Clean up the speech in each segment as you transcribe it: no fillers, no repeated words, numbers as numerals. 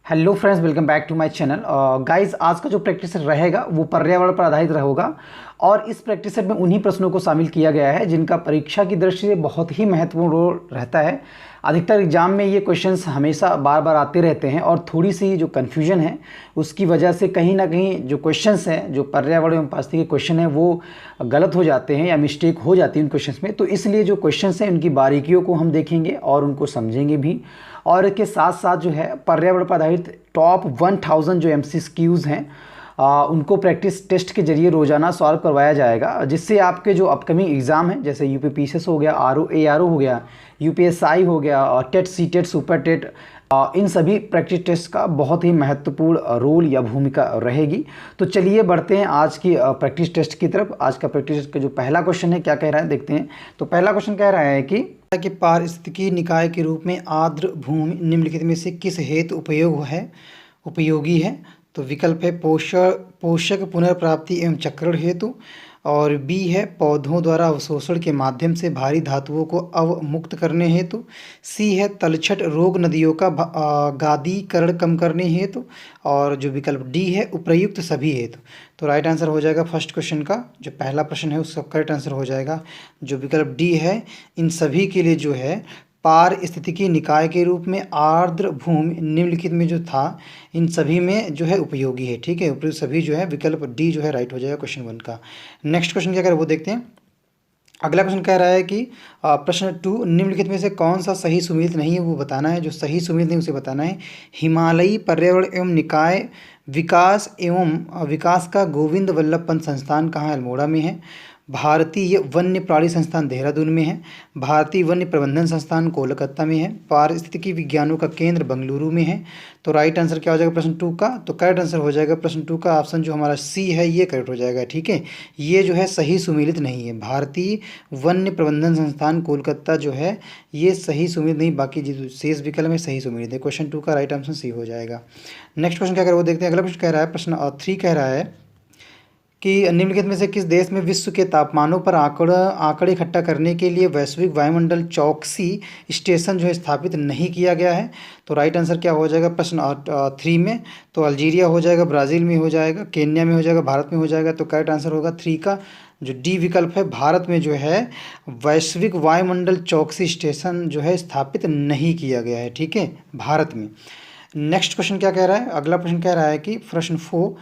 Hello friends, welcome back to my channel. Guys, आज का जो प्रैक्टिस सेट रहेगा वो पर्यावरण पर आधारित रहेगा और इस प्रैक्टिस सेट में उन्हीं प्रश्नों को शामिल किया गया है जिनका परीक्षा की दृष्टि से बहुत ही महत्वपूर्ण रोल रहता है। अधिकतर एग्जाम में ये क्वेश्चंस हमेशा बार बार आते रहते हैं और थोड़ी सी जो कन्फ्यूजन है उसकी वजह से कहीं ना कहीं जो क्वेश्चंस हैं, जो पर्यावरण एवं पारिस्थितिकी के क्वेश्चन हैं, वो गलत हो जाते हैं या मिस्टेक हो जाती है उन क्वेश्चंस में। तो इसलिए जो क्वेश्चंस हैं उनकी बारीकियों को हम देखेंगे और उनको समझेंगे भी। और इसके साथ साथ जो है पर्यावरण पर आधारित टॉप 1000 जो MCQs हैं उनको प्रैक्टिस टेस्ट के जरिए रोज़ाना सॉल्व करवाया जाएगा, जिससे आपके जो अपकमिंग एग्ज़ाम हैं जैसे UPPCS हो गया, ARO हो गया, UPSI हो गया और टेट CTET सुपर टेट, इन सभी प्रैक्टिस टेस्ट का बहुत ही महत्वपूर्ण रोल या भूमिका रहेगी। तो चलिए बढ़ते हैं आज की प्रैक्टिस टेस्ट की तरफ। आज का प्रैक्टिस टेस्ट का जो पहला क्वेश्चन है क्या कह रहा है देखते हैं। तो पहला क्वेश्चन कह रहा है कि पारिस्थितिकी निकाय के रूप में आर्द्र भूमि निम्नलिखित में से किस हेतु उपयोगी है। तो विकल्प है पोषक पुनर्प्राप्ति एवं चक्रण हेतु, और बी है पौधों द्वारा अवशोषण के माध्यम से भारी धातुओं को अवमुक्त करने हेतु, सी है तलछट रोग नदियों का गादीकरण कम करने हेतु, और जो विकल्प डी है उपर्युक्त सभी हेतु। तो राइट आंसर हो जाएगा फर्स्ट क्वेश्चन का जो पहला प्रश्न है उसका करेक्ट आंसर हो जाएगा जो विकल्प डी है। इन सभी के लिए जो है पारिस्थितिकी निकाय के रूप में आर्द्र भूमि निम्नलिखित में जो था इन सभी में जो है उपयोगी है। ठीक है, उपयुक्त सभी जो है विकल्प डी जो है राइट हो जाएगा क्वेश्चन 1 का। नेक्स्ट क्वेश्चन क्या करें वो देखते हैं। अगला क्वेश्चन कह रहा है कि प्रश्न 2 निम्नलिखित में से कौन सा सही सुमेलित नहीं है वो बताना है। जो सही सुमेलित नहीं उसे बताना है। हिमालयी पर्यावरण एवं निकाय विकास का गोविंद वल्लभ पंत संस्थान कहाँ है? अल्मोड़ा में है। भारतीय वन्य प्राणी संस्थान देहरादून में है। भारतीय वन्य प्रबंधन संस्थान कोलकाता में है। पारिस्थितिकी विज्ञानों का केंद्र बेंगलुरु में है। तो राइट आंसर क्या हो जाएगा प्रश्न 2 का? तो करेक्ट आंसर हो जाएगा प्रश्न 2 का ऑप्शन जो हमारा सी है ये करेक्ट हो जाएगा। ठीक है, ये जो है सही सुमेलित नहीं है। भारतीय वन्य प्रबंधन संस्थान कोलकाता जो है ये सही सुमेलित नहीं, बाकी जो शेष विकल्प में सही सुमेलित है। क्वेश्चन 2 का राइट आंसर सी हो जाएगा। नेक्स्ट क्वेश्चन क्या कर वो देखते हैं। अगला क्वेश्चन कह रहा है प्रश्न 3 कह रहा है कि निम्नलिखित में से किस देश में विश्व के तापमानों पर आंकड़े इकट्ठा करने के लिए वैश्विक वायुमंडल चौकसी स्टेशन जो है स्थापित नहीं किया गया है। तो राइट आंसर क्या हो जाएगा प्रश्न 3 में? तो अल्जीरिया हो जाएगा, ब्राज़ील में हो जाएगा, केन्या में हो जाएगा, भारत में हो जाएगा। तो करेक्ट आंसर होगा 3 का जो डी विकल्प है। भारत में जो है वैश्विक वायुमंडल चौकसी स्टेशन जो है स्थापित नहीं किया गया है। ठीक है, भारत में। नेक्स्ट क्वेश्चन क्या कह रहा है। अगला प्रश्न कह रहा है कि प्रश्न 4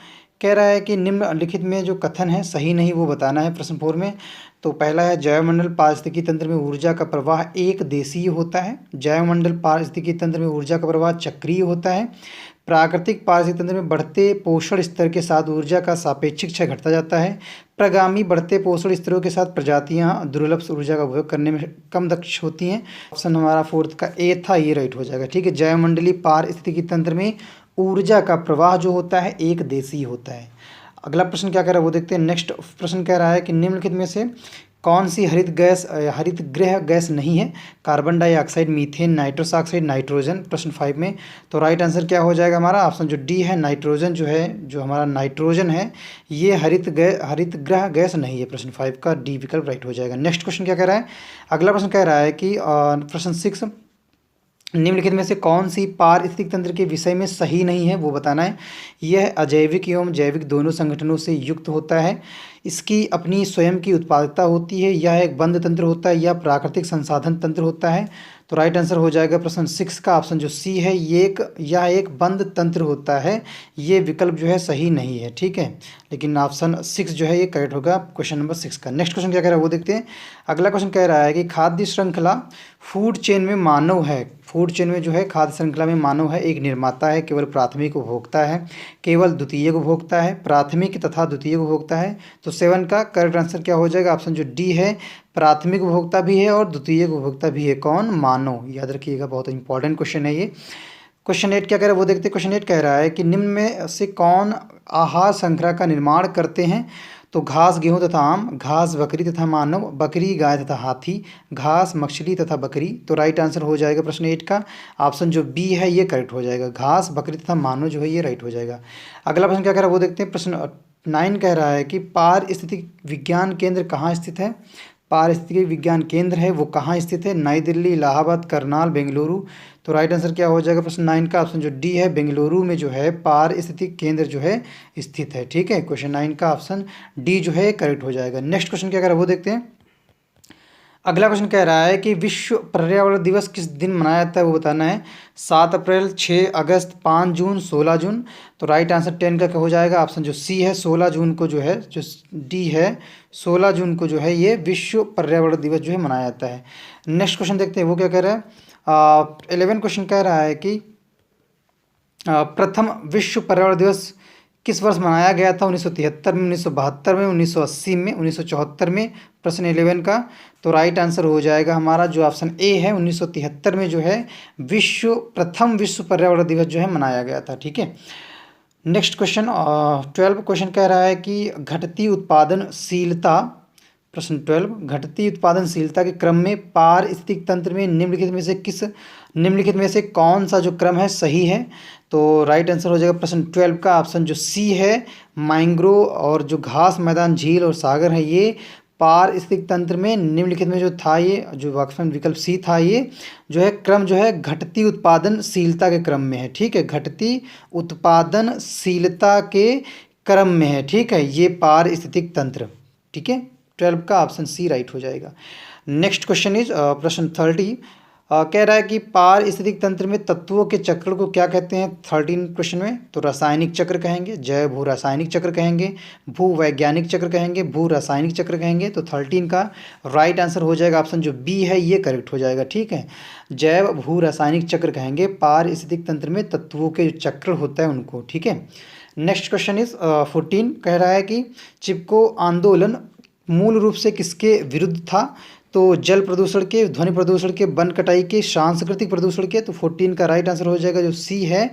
कह रहा है कि निम्नलिखित में जो कथन है सही नहीं वो बताना है प्रश्न 4 में। तो पहला है जैवमंडल पारिस्थितिकी तंत्र में ऊर्जा का प्रवाह एक देशीय होता है। जैवमंडल पारिस्थितिकी तंत्र में ऊर्जा का प्रवाह चक्रीय होता है। प्राकृतिक पारिस्थितिकी तंत्र में बढ़ते पोषण स्तर के साथ ऊर्जा का सापेक्षिक क्षय घटता जाता है। प्रगामी बढ़ते पोषण स्तरों के साथ प्रजातियां दुर्लभ ऊर्जा का उपयोग करने में कम दक्ष होती हैं। ऑप्शन हमारा 4 का ए था, ये राइट हो जाएगा। ठीक है, जैवमंडलीय पारिस्थितिकी तंत्र में ऊर्जा का प्रवाह जो होता है एक देशीय होता है। अगला प्रश्न क्या कह रहा है वो देखते हैं। नेक्स्ट प्रश्न कह रहा है कि निम्नलिखित में से कौन सी हरित गृह गैस नहीं है? Carbon dioxide, methane, nitrous oxide, nitrogen. प्रश्न 5 में। तो राइट आंसर क्या हो जाएगा हमारा? ऑप्शन जो डी है नाइट्रोजन जो है, जो हमारा नाइट्रोजन है ये हरित गृह गैस नहीं है। प्रश्न 5 का डी विकल्प राइट हो जाएगा। नेक्स्ट क्वेश्चन क्या कह रहा है। अगला प्रश्न कह रहा है कि प्रश्न 6 निम्नलिखित में से कौन सी पारिस्थितिक तंत्र के विषय में सही नहीं है वो बताना है। यह अजैविक एवं जैविक दोनों संगठनों से युक्त होता है। इसकी अपनी स्वयं की उत्पादकता होती है। यह एक बंद तंत्र होता है या प्राकृतिक संसाधन तंत्र होता है। तो राइट आंसर हो जाएगा प्रश्न 6 का ऑप्शन जो सी है यह एक बंद तंत्र होता है। ये विकल्प जो है सही नहीं है। ठीक है, लेकिन ऑप्शन 6 जो है ये करेक्ट होगा क्वेश्चन नंबर 6 का। नेक्स्ट क्वेश्चन क्या कह रहा है वो देखते हैं। अगला क्वेश्चन कह रहा है कि खाद्य श्रृंखला फूड चेन में मानव है। फूड चेन में जो है खाद्य श्रृंखला में मानव है, एक निर्माता है, केवल प्राथमिक उपभोक्ता है, केवल द्वितीयक उपभोक्ता है, प्राथमिक तथा द्वितीयक उपभोक्ता है। तो 7 का करेक्ट आंसर क्या हो जाएगा? ऑप्शन जो डी है प्राथमिक उपभोक्ता भी है और द्वितीयक उपभोक्ता भी है। कौन? मानव। याद रखिएगा, बहुत इंपॉर्टेंट क्वेश्चन है ये। क्वेश्चन 8 क्या कह रहा है वो देखते हैं। क्वेश्चन 8 कह रहा है कि निम्न में से कौन आहार श्रृंखला का निर्माण करते हैं? तो घास, गेहूं तथा आम, घास बकरी तथा मानव, बकरी गाय तथा हाथी, घास मछली तथा बकरी। तो राइट आंसर हो जाएगा प्रश्न 8 का ऑप्शन जो बी है ये करेक्ट हो जाएगा। घास बकरी तथा मानव जो है ये राइट हो जाएगा। अगला प्रश्न क्या कह रहा है वो देखते हैं। प्रश्न 9 कह रहा है कि पारिस्थितिक विज्ञान केंद्र कहाँ स्थित है? पारिस्थितिकी विज्ञान केंद्र है वो कहाँ स्थित है? नई दिल्ली, इलाहाबाद, करनाल, बेंगलुरु। तो राइट आंसर क्या हो जाएगा प्रश्न 9 का ऑप्शन जो डी है, बेंगलुरु में जो है पारिस्थितिक केंद्र जो है स्थित है। ठीक है, क्वेश्चन 9 का ऑप्शन डी जो है करेक्ट हो जाएगा। नेक्स्ट क्वेश्चन क्या कह रहा है वो देखते हैं। अगला क्वेश्चन कह रहा है कि विश्व पर्यावरण दिवस किस दिन मनाया जाता है वो बताना है। 7 अप्रैल, 6 अगस्त, 5 जून, 16 जून। तो राइट आंसर 10 का क्या हो जाएगा ऑप्शन जो सी है, 16 जून को जो है, जो डी है 16 जून को जो है ये विश्व पर्यावरण दिवस जो है मनाया जाता है। नेक्स्ट क्वेश्चन देखते हैं वो क्या कह रहा है। 11 क्वेश्चन कह रहा है कि प्रथम विश्व पर्यावरण दिवस किस वर्ष मनाया गया था। 1973 में, 1972 में, 1980 में, 1974 में। प्रश्न 11 का तो राइट आंसर हो जाएगा हमारा जो ऑप्शन ए है, 1973 में जो है प्रथम विश्व पर्यावरण दिवस जो है मनाया गया था। ठीक है, नेक्स्ट क्वेश्चन 12 क्वेश्चन कह रहा है कि घटती उत्पादनशीलता, प्रश्न 12 घटती उत्पादनशीलता के क्रम में पारिस्थितिक तंत्र में निम्नलिखित में से कौन सा जो क्रम है सही है। तो राइट आंसर हो जाएगा प्रश्न 12 का ऑप्शन जो सी है, मैंग्रोव और जो घास मैदान, झील और सागर है ये पारिस्थितिक तंत्र में निम्नलिखित में जो था, ये जो ऑप्शन विकल्प सी था, ये जो है क्रम जो है घटती उत्पादनशीलता के क्रम में है। ठीक है, घटती उत्पादनशीलता के क्रम में है। ठीक है, ये पारिस्थितिक तंत्र। ठीक है, 12 का ऑप्शन सी राइट हो जाएगा। नेक्स्ट क्वेश्चन इज प्रश्न 30 कह रहा है कि पारिस्थितिक तंत्र में तत्वों के चक्र को क्या कहते हैं। 13 क्वेश्चन में तो रासायनिक चक्र कहेंगे, जैव भू रासायनिक चक्र कहेंगे, भू वैज्ञानिक चक्र कहेंगे, भू रासायनिक चक्र कहेंगे। तो 13 का राइट आंसर हो जाएगा ऑप्शन जो बी है, ये करेक्ट हो जाएगा। ठीक है, जैव भू रासायनिक चक्र कहेंगे पारिस्थितिक तंत्र में तत्वों के जो चक्र होता है उनको। ठीक है, नेक्स्ट क्वेश्चन इज 14 कह रहा है कि चिपको आंदोलन मूल रूप से किसके विरुद्ध था। तो जल प्रदूषण के, ध्वनि प्रदूषण के, वन कटाई के, सांस्कृतिक प्रदूषण के। तो 14 का राइट आंसर हो जाएगा जो सी है,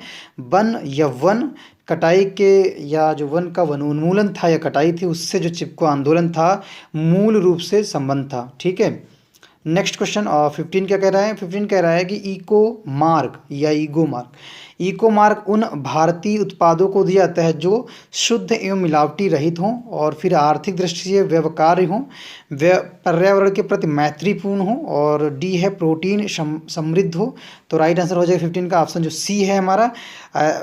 वन या वन कटाई के, या जो वन का वन उन्मूलन था या कटाई थी उससे जो चिपको आंदोलन था मूल रूप से संबंध था। ठीक है, नेक्स्ट क्वेश्चन 15 क्या कह रहा है। 15 कह रहा है कि इको मार्क या ईगो मार्क, इको मार्क उन भारतीय उत्पादों को दिया जाता है जो शुद्ध एवं मिलावटी रहित हों और फिर आर्थिक दृष्टि से व्यवहार्य हों, वे पर्यावरण के प्रति मैत्रीपूर्ण हो, और डी है प्रोटीन समृद्ध हो। तो राइट आंसर हो जाएगा 15 का ऑप्शन जो सी है हमारा,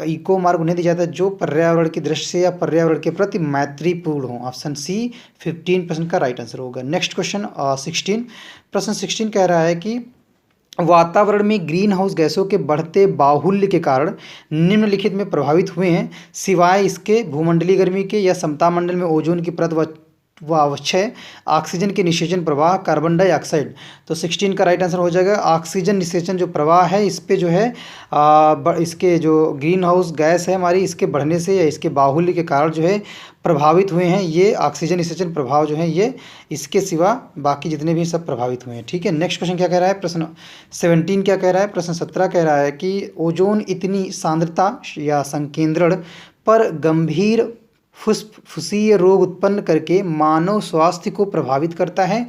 इको मार्क उन्हें दिया जाता है जो पर्यावरण की दृष्टि से या पर्यावरण के प्रति मैत्रीपूर्ण हो। ऑप्शन सी 15% का राइट आंसर होगा। नेक्स्ट क्वेश्चन 16 प्रश्न 16 कह रहा है कि वातावरण में ग्रीन हाउस गैसों के बढ़ते बाहुल्य के कारण निम्नलिखित में प्रभावित हुए हैं सिवाय इसके भूमंडलीय गर्मी के या समता मंडल में ओजोन की परत व अवक्षय, ऑक्सीजन के निषेचन प्रवाह, कार्बन डाइऑक्साइड। तो 16 का राइट आंसर हो जाएगा ऑक्सीजन निषेचन जो प्रवाह है इस पे जो है इसके जो ग्रीन हाउस गैस है हमारी, इसके बढ़ने से या इसके बाहुल्य के कारण जो है प्रभावित हुए हैं ये ऑक्सीजन निषेचन प्रभाव जो है ये, इसके सिवा बाकी जितने भी सब प्रभावित हुए हैं। ठीक है, नेक्स्ट क्वेश्चन क्या कह रहा है। प्रश्न 17 क्या कह रहा है। प्रश्न 17 कह रहा है कि ओजोन इतनी सांद्रता या संकेंद्रण पर गंभीर फुस्फुसीय रोग उत्पन्न करके मानव स्वास्थ्य को प्रभावित करता है।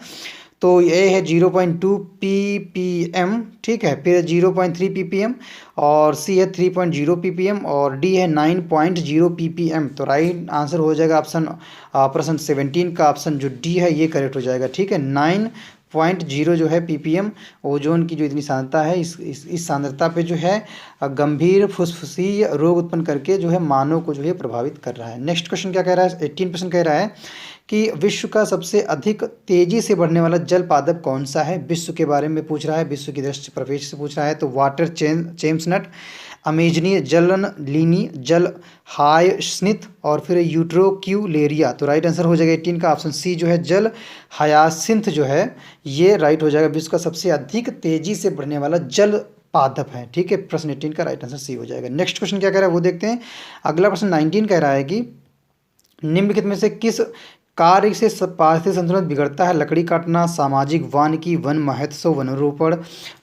तो ए है 0.2 ppm, ठीक है, फिर 0.3 ppm और सी है 3.0 ppm और डी है 9.0 ppm। तो राइट आंसर हो जाएगा ऑप्शन प्रश्न 17 का ऑप्शन जो डी है ये करेक्ट हो जाएगा। ठीक है, 9.0 जो है ppm ओजोन की जो इतनी सांद्रता है, इस सांद्रता पे जो है गंभीर फुस्फुसीय रोग उत्पन्न करके जो है मानव को जो है प्रभावित कर रहा है। नेक्स्ट क्वेश्चन क्या कह रहा है। 18% कह रहा है कि विश्व का सबसे अधिक तेजी से बढ़ने वाला जल पादप कौन सा है। विश्व के बारे में पूछ रहा है, विश्व की दृष्टि प्रवेश से पूछ रहा है। तो वाटर चेम्सनट, अमेजनी जलन लीनी, जल हायसिंथ और फिर यूट्रोक्यूलेरिया। तो राइट आंसर हो जाएगा 18 का ऑप्शन सी जो है जल हायासिंथ जो है ये राइट हो जाएगा। विश्व का सबसे अधिक तेजी से बढ़ने वाला जल पादप है। ठीक है, प्रश्न 18 का राइट आंसर सी हो जाएगा। नेक्स्ट क्वेश्चन क्या कह रहा है वो देखते हैं। अगला प्रश्न 19 कह रहा है कि निम्नलिखित में से किस कार्य से पारिस्थितिक संतुलन बिगड़ता है। लकड़ी काटना, सामाजिक वानिकी, वन महोत्सव, वनरोपण।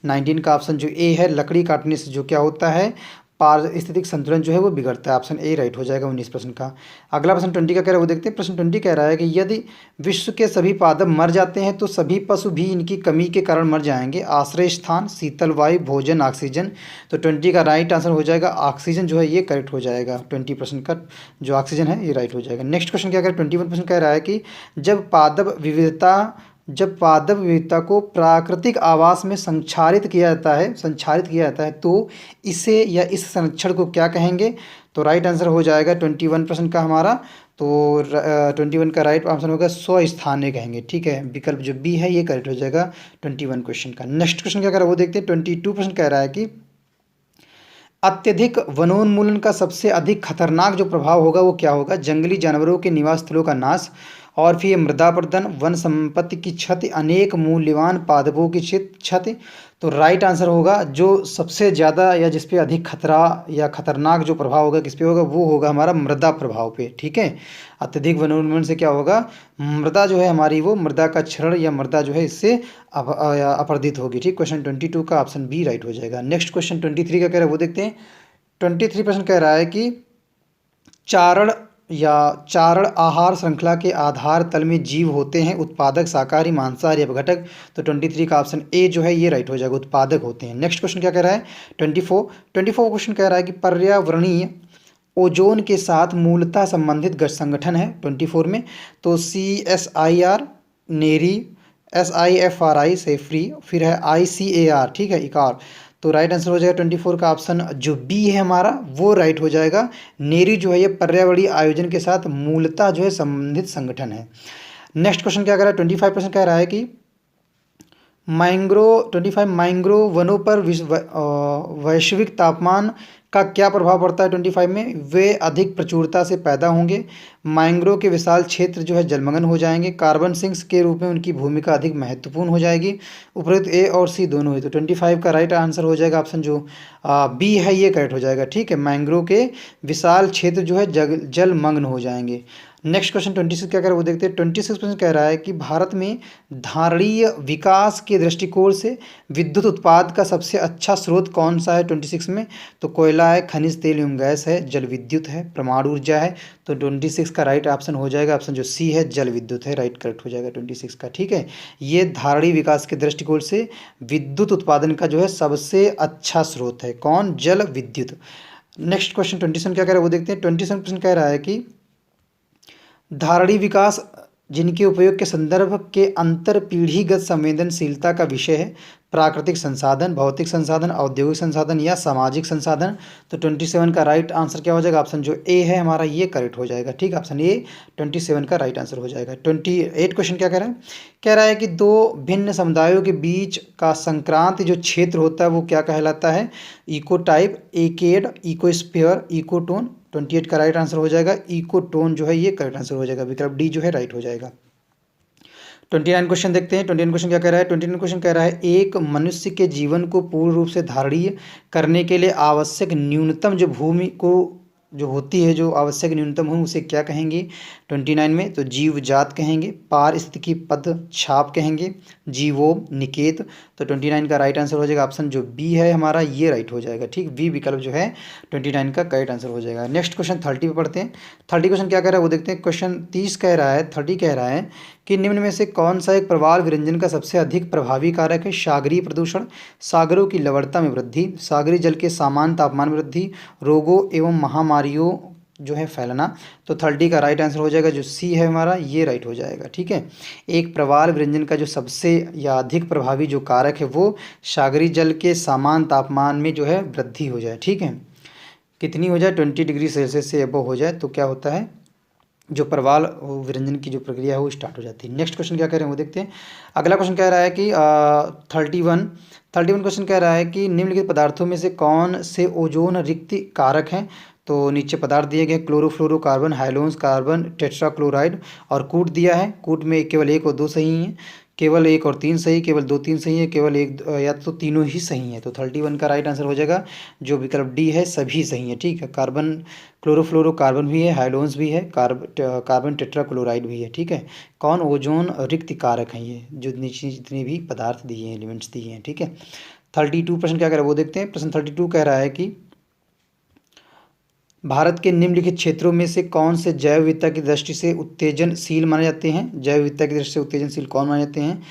19 का ऑप्शन जो ए है, लकड़ी काटने से जो क्या होता है पारिस्थितिक संतुलन जो है वो बिगड़ता है। ऑप्शन ए राइट हो जाएगा 19 प्रश्न का। अगला प्रश्न 20 का कह रहा है वो देखते हैं। प्रश्न 20 कह रहा है कि यदि विश्व के सभी पादप मर जाते हैं तो सभी पशु भी इनकी कमी के कारण मर जाएंगे। आश्रय स्थान, शीतल वायु, भोजन, ऑक्सीजन। तो 20 का राइट आंसर हो जाएगा ऑक्सीजन जो है ये करेक्ट हो जाएगा। 20% का जो ऑक्सीजन है ये राइट हो जाएगा। नेक्स्ट क्वेश्चन क्या कह रहा है। 21% कह रहा है कि जब पादप विविधता जब पादप विविधता को प्राकृतिक आवास में संचारित किया जाता है तो इसे या इस संरक्षण को क्या कहेंगे? तो राइट आंसर हो जाएगा 21% का हमारा। तो 21 का राइट आंसर होगा स्वस्थानीय कहेंगे। ठीक है, विकल्प जो बी है ये करेक्ट हो जाएगा 21 क्वेश्चन का। नेक्स्ट क्वेश्चन क्या कर रहा है वो देखते हैं। 22% कह रहा है कि अत्यधिक वनोन्मूलन का सबसे अधिक खतरनाक जो प्रभाव होगा वो क्या होगा? जंगली जानवरों के निवास स्थलों का नाश, और फिर मृदा अपरदन, वन संपत्ति की क्षति, अनेक मूल्यवान पादपों की क्षति। तो राइट आंसर होगा जो सबसे ज़्यादा या जिस पे अधिक खतरा या खतरनाक जो प्रभाव होगा किस पे होगा, वो होगा हमारा मृदा प्रभाव पे। ठीक है, अत्यधिक वनोन्मूलन से क्या होगा? मृदा जो है हमारी वो मृदा का क्षरण या मृदा जो है इससे अपरदित होगी। ठीक, क्वेश्चन 22 का ऑप्शन बी राइट हो जाएगा। नेक्स्ट क्वेश्चन 23 का कह रहा है वो देखते हैं। 23% कह रहा है कि चारण आहार श्रृंखला के आधार तल में जीव होते हैं उत्पादक, शाकाहारी, मांसाहारी, अपघटक। तो 23 का ऑप्शन ए जो है ये राइट हो जाएगा, उत्पादक होते हैं। नेक्स्ट क्वेश्चन क्या कह रहा है? 24 क्वेश्चन कह रहा है कि पर्यावरणीय ओजोन के साथ मूलतः संबंधित संगठन है 24 में। तो CSIR नेरी, SIFRI सेफ्री, फिर है ICAR, ठीक है, इकार। तो राइट आंसर हो जाएगा 24 का ऑप्शन जो बी है हमारा वो राइट हो जाएगा। नेरी जो है ये पर्यावरणीय आयोजन के साथ मूलतः जो है संबंधित संगठन है। नेक्स्ट क्वेश्चन क्या कह रहा है? 25% कह रहा है कि मैंग्रो वनों पर वैश्विक तापमान का क्या प्रभाव पड़ता है? 25 में वे अधिक प्रचुरता से पैदा होंगे, मैंग्रो के विशाल क्षेत्र जो है जलमग्न हो जाएंगे, कार्बन सिंक्स के रूप में उनकी भूमिका अधिक महत्वपूर्ण हो जाएगी। उपरोक्त ए और सी दोनों ही। तो 25 का राइट आंसर हो जाएगा ऑप्शन जो बी है ये करेक्ट हो जाएगा। ठीक है, मैंग्रो के विशाल क्षेत्र जो है जलमग्न हो जाएंगे। नेक्स्ट क्वेश्चन 26 क्या कह रहा है वो देखते हैं। 26% कह रहा है कि भारत में धारणीय विकास के दृष्टिकोण से विद्युत उत्पाद का सबसे अच्छा स्रोत कौन सा है 26 में? तो कोयला है, खनिज तेल एवं गैस है, जल विद्युत है, परमाणु ऊर्जा है। तो 26 का राइट ऑप्शन हो जाएगा ऑप्शन जो सी है, जल विद्युत है, राइट करेक्ट हो जाएगा 26 का। ठीक है, ये धारणीय विकास के दृष्टिकोण से विद्युत उत्पादन का जो है सबसे अच्छा स्रोत है। कौन? जल विद्युत। नेक्स्ट क्वेश्चन 27 क्या कह रहा है वो देखते हैं। 27% कह रहा है कि धारणीय विकास जिनके उपयोग के संदर्भ के अंतर पीढ़ीगत संवेदनशीलता का विषय है, प्राकृतिक संसाधन, भौतिक संसाधन, औद्योगिक संसाधन या सामाजिक संसाधन। तो 27 का राइट आंसर क्या हो जाएगा? ऑप्शन जो ए है हमारा ये करेक्ट हो जाएगा। ठीक है, ऑप्शन ए 27 का राइट आंसर हो जाएगा। 28 क्वेश्चन क्या कह रहा है? कह रहा है कि दो भिन्न समुदायों के बीच का संक्रांति जो क्षेत्र होता है वो क्या कहलाता है? इको टाइप, एकेड, इकोस्फीयर, इकोटोन। 28 का राइट आंसर हो जाएगा इकोटोन जो है ये करेक्ट आंसर हो जाएगा, विकल्प डी जो है राइट हो जाएगा। 29 क्वेश्चन देखते हैं। 29 क्वेश्चन क्या कह रहा है? 29 क्वेश्चन कह रहा है एक मनुष्य के जीवन को पूर्ण रूप से धारणीय करने के लिए आवश्यक न्यूनतम जो भूमि को जो होती है, जो आवश्यक न्यूनतम हो उसे क्या कहेंगे 29 में? तो जीव जात कहेंगे, पारिस्थितिकी पद छाप कहेंगे, जीवोम, निकेत। तो 29 का राइट आंसर हो जाएगा ऑप्शन जो बी है हमारा ये राइट हो जाएगा। ठीक, बी विकल्प जो है 29 का करेक्ट आंसर हो जाएगा। नेक्स्ट क्वेश्चन 30 पे पढ़ते हैं। 30 क्वेश्चन क्या कह रहा है वो देखते हैं। क्वेश्चन 30 कह रहा है 30 कह रहा है कि निम्न में से कौन सा एक प्रवाल विरंजन का सबसे अधिक प्रभावी कारक है? सागरीय प्रदूषण, सागरों की लवणता में वृद्धि, सागरीय जल के सामान्य तापमान में वृद्धि, रोगों एवं महामारियों जो है फैलना। तो 30 का राइट आंसर हो जाएगा जो सी है हमारा ये राइट हो जाएगा। ठीक है, एक प्रवाल विरंजन का जो सबसे या अधिक प्रभावी जो कारक है वो सागरीय जल के सामान्य तापमान में जो है वृद्धि हो जाए। ठीक है, कितनी हो जाए? 20 डिग्री सेल्सियस से एबव हो जाए तो क्या होता है, जो प्रवाल विरंजन की जो प्रक्रिया है वो स्टार्ट हो जाती है। नेक्स्ट क्वेश्चन क्या कह रहे हैं वो देखते हैं। अगला क्वेश्चन कह रहा है कि 31 क्वेश्चन कह रहा है कि निम्नलिखित पदार्थों में से कौन से ओजोन रिक्ति कारक हैं? तो नीचे पदार्थ दिए गए क्लोरोफ्लोरोकार्बन, हाइलोन्स, कार्बन टेट्राक्लोराइड और कूट दिया है। कूट में केवल 1 और 2 सही हैं, केवल 1 और 3 सही, केवल 2 3 सही है, केवल 1 या तो तीनों ही सही है। तो 31 का राइट आंसर हो जाएगा जो विकल्प डी है सभी सही है। ठीक है, कार्बन क्लोरोफ्लोरोकार्बन भी है, हाइलोन्स भी है, कार्बन टेट्राक्लोराइड भी है। ठीक है, कौन? ओजोन रिक्त कारक हैं ये जो नीचे जितने भी पदार्थ दिए हैं, एलिमेंट्स दिए हैं। ठीक है, 32% क्या कह रहा है वो देखते हैं। प्रश्न 32 कह रहा है कि भारत के निम्नलिखित क्षेत्रों में से कौन से जैव विविधता की दृष्टि से उत्तेजनशील माने जाते हैं? जैव विविधता की दृष्टि से उत्तेजनशील कौन माने जाते हैं?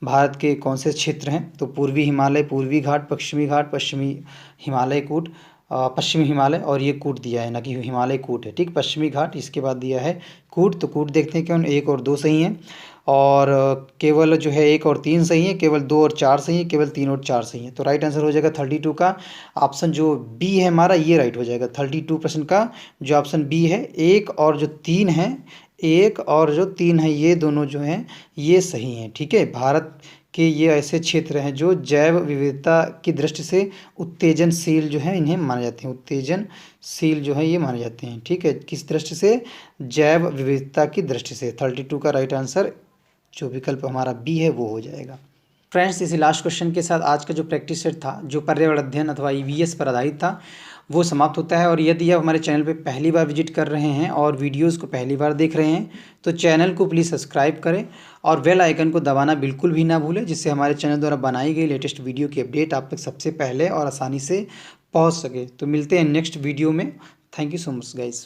भारत के कौन से क्षेत्र हैं? तो पूर्वी हिमालय, पूर्वी घाट, पश्चिमी हिमालय कूट, पश्चिमी हिमालय, और ये कूट दिया है, ना कि हिमालय कूट है, ठीक। पश्चिमी घाट, इसके बाद दिया है कूट, तो कूट देखते हैं क्यों 1 और 2 सही हैं, और केवल जो है 1 और 3 सही है, केवल 2 और 4 सही है, केवल 3 और 4 सही है। तो राइट आंसर हो जाएगा 32 का ऑप्शन जो बी है हमारा, ये राइट हो जाएगा। 32 प्रश्न का जो ऑप्शन बी है, 1 और जो 3 है, 1 और जो 3 है, ये दोनों जो हैं ये सही हैं, ठीक है। भारत के ये ऐसे क्षेत्र हैं जो जैव विविधता की दृष्टि से उत्तेजनशील जो है, इन्हें माने जाते हैं, उत्तेजनशील जो है ये माने जाते हैं, ठीक है। किस दृष्टि से? जैव विविधता की दृष्टि से। 32 का राइट आंसर जो विकल्प हमारा बी है वो हो जाएगा। फ्रेंड्स, इसी लास्ट क्वेश्चन के साथ आज का जो प्रैक्टिस सेट था, जो पर्यावरण अध्ययन अथवा ईवीएस पर आधारित था, वो समाप्त होता है। और यदि आप हमारे चैनल पे पहली बार विजिट कर रहे हैं और वीडियोस को पहली बार देख रहे हैं, तो चैनल को प्लीज़ सब्सक्राइब करें और बेल आइकन को दबाना बिल्कुल भी ना भूलें, जिससे हमारे चैनल द्वारा बनाई गई लेटेस्ट वीडियो की अपडेट आप तक सबसे पहले और आसानी से पहुँच सके। तो मिलते हैं नेक्स्ट वीडियो में। Thank you so much guys.